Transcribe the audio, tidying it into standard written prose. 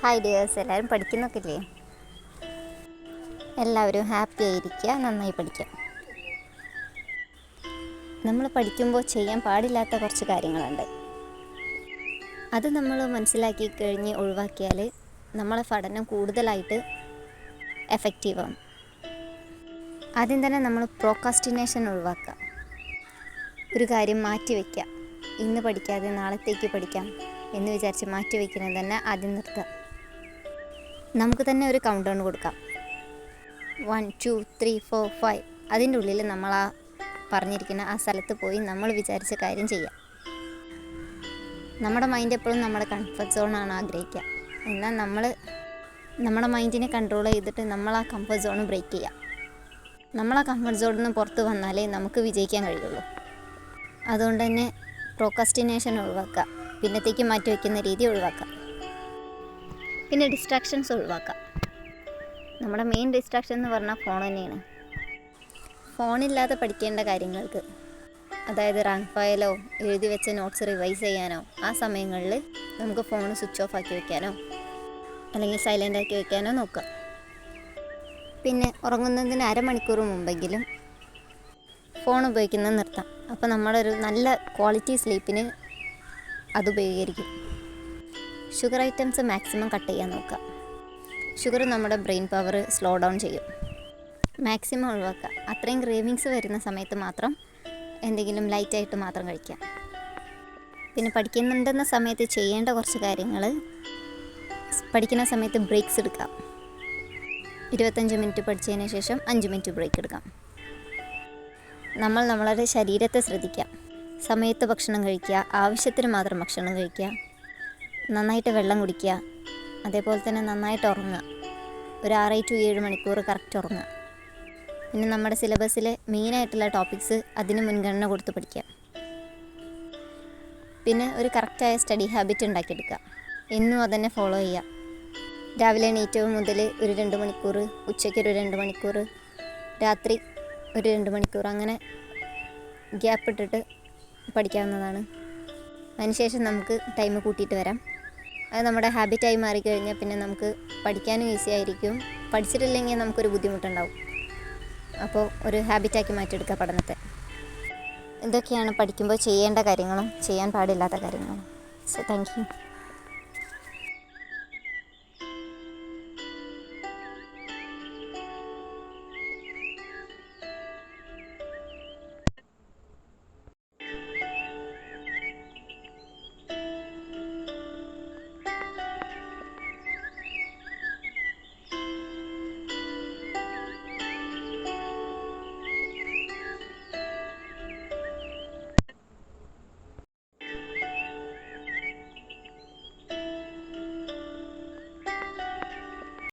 Hi dears, എല്ലാവരും പഠിക്കുന്നൊക്കെ ഇല്ലേ? എല്ലാവരും ഹാപ്പി ആയിരിക്കുക, നന്നായി പഠിക്കുക. നമ്മൾ പഠിക്കുമ്പോൾ ചെയ്യാൻ പാടില്ലാത്ത കുറച്ച് കാര്യങ്ങളുണ്ട്. അത് നമ്മൾ മനസ്സിലാക്കി കഴിഞ്ഞ് ഒഴിവാക്കിയാൽ നമ്മളെ പഠനം കൂടുതലായിട്ട് എഫക്റ്റീവാകും. ആദ്യം തന്നെ നമ്മൾ പ്രോക്രാസ്റ്റിനേഷൻ ഒഴിവാക്കുക. ഒരു കാര്യം മാറ്റി വയ്ക്കുക. ഇന്ന് പഠിക്കാതെ നാളത്തേക്ക് പഠിക്കാം എന്ന് വിചാരിച്ച് മാറ്റി വയ്ക്കുന്നത് തന്നെ ആദ്യം നിർത്തുക. നമുക്ക് തന്നെ ഒരു കൗണ്ട് ഡൗൺ കൊടുക്കാം. 1 2 3 4 5. അതിൻ്റെ ഉള്ളിൽ നമ്മൾ ആ പറഞ്ഞിരിക്കുന്ന ആ സ്ഥലത്ത് പോയി നമ്മൾ വിചാരിച്ച കാര്യം ചെയ്യാം. നമ്മുടെ മൈൻഡ് എപ്പോഴും നമ്മുടെ കംഫർട്ട് സോണാണ് ആഗ്രഹിക്കുക. എന്നാൽ നമ്മുടെ മൈൻഡിനെ കൺട്രോൾ ചെയ്തിട്ട് നമ്മൾ ആ കംഫർട്ട് സോൺ ബ്രേക്ക് ചെയ്യുക. നമ്മൾ ആ കംഫർട്ട് സോണിൽ നിന്ന് പുറത്ത് വന്നാലേ നമുക്ക് വിജയിക്കാൻ കഴിയുള്ളൂ. അതുകൊണ്ട് തന്നെ പ്രോക്രാസ്റ്റിനേഷൻ ഒഴിവാക്കുക. പിന്നത്തേക്ക് മാറ്റി വയ്ക്കുന്ന രീതി ഒഴിവാക്കുക. പിന്നെ ഡിസ്ട്രാക്ഷൻസ് ഒഴിവാക്കുക. നമ്മുടെ മെയിൻ ഡിസ്ട്രാക്ഷൻ എന്ന് പറഞ്ഞാൽ ഫോൺ തന്നെയാണ്. ഫോണില്ലാതെ പഠിക്കേണ്ട കാര്യങ്ങൾക്ക്, അതായത് റാങ്ക് ഫയലോ എഴുതി വെച്ച നോട്ട്സ് റിവൈസ് ചെയ്യാനോ ആ സമയങ്ങളിൽ നമുക്ക് ഫോൺ സ്വിച്ച് ഓഫ് ആക്കി വയ്ക്കാനോ അല്ലെങ്കിൽ സൈലൻ്റ് ആക്കി വയ്ക്കാനോ നോക്കുക. പിന്നെ ഉറങ്ങുന്നതിന് അരമണിക്കൂർ മുമ്പെങ്കിലും ഫോൺ ഉപയോഗിക്കുന്നത് നിർത്താം. അപ്പോൾ നമ്മളൊരു നല്ല ക്വാളിറ്റി സ്ലീപ്പിന് അത് ഉപകരിക്കും. ഷുഗർ ഐറ്റംസ് മാക്സിമം കട്ട് ചെയ്യാൻ നോക്കുക. ഷുഗർ നമ്മുടെ ബ്രെയിൻ പവർ സ്ലോ ഡൗൺ ചെയ്യും. മാക്സിമം ഒഴിവാക്കുക. അത്രയും ക്രേവിങ്സ് വരുന്ന സമയത്ത് മാത്രം എന്തെങ്കിലും ലൈറ്റായിട്ട് മാത്രം കഴിക്കുക. പിന്നെ പഠിക്കുന്നുണ്ടെന്ന സമയത്ത് ചെയ്യേണ്ട കുറച്ച് കാര്യങ്ങൾ, പഠിക്കുന്ന സമയത്ത് ബ്രേക്സ് എടുക്കാം. 25 മിനിറ്റ് പഠിച്ചതിന് ശേഷം 5 മിനിറ്റ് ബ്രേക്ക് എടുക്കാം. നമ്മളുടെ ശരീരത്തെ ശ്രദ്ധിക്കുക. സമയത്ത് ഭക്ഷണം കഴിക്കുക, ആവശ്യത്തിന് മാത്രം ഭക്ഷണം കഴിക്കുക, നന്നായിട്ട് വെള്ളം കുടിക്കുക, അതേപോലെ തന്നെ നന്നായിട്ട് ഉറങ്ങുക. ഒരു 6 to 7 മണിക്കൂർ കറക്റ്റ് ഉറങ്ങുക. പിന്നെ നമ്മുടെ സിലബസിലെ മെയിനായിട്ടുള്ള ടോപ്പിക്സ് അതിന് മുൻഗണന കൊടുത്ത് പഠിക്കുക. പിന്നെ ഒരു കറക്റ്റായ സ്റ്റഡി ഹാബിറ്റ് ഉണ്ടാക്കിയെടുക്കുക. എന്നും അതന്നെ ഫോളോ ചെയ്യുക. രാവിലെ എണീറ്റവും മുതൽ ഒരു 2 മണിക്കൂർ, ഉച്ചയ്ക്ക് ഒരു 2 മണിക്കൂർ, രാത്രി ഒരു 2 മണിക്കൂർ, അങ്ങനെ ഗ്യാപ്പ് ഇട്ടിട്ട് പഠിക്കാവുന്നതാണ്. അതിനുശേഷം നമുക്ക് ടൈം കൂട്ടിയിട്ട് വരാം. അത് നമ്മുടെ ഹാബിറ്റായി മാറിക്കഴിഞ്ഞാൽ പിന്നെ നമുക്ക് പഠിക്കാനും ഈസി ആയിരിക്കും. പഠിച്ചിട്ടില്ലെങ്കിൽ നമുക്കൊരു ബുദ്ധിമുട്ടുണ്ടാവും. അപ്പോൾ ഒരു ഹാബിറ്റാക്കി മാറ്റിയെടുക്കുക പഠനത്തെ. ഇതൊക്കെയാണ് പഠിക്കുമ്പോൾ ചെയ്യേണ്ട കാര്യങ്ങളും ചെയ്യാൻ പാടില്ലാത്ത കാര്യങ്ങളും. So thank you.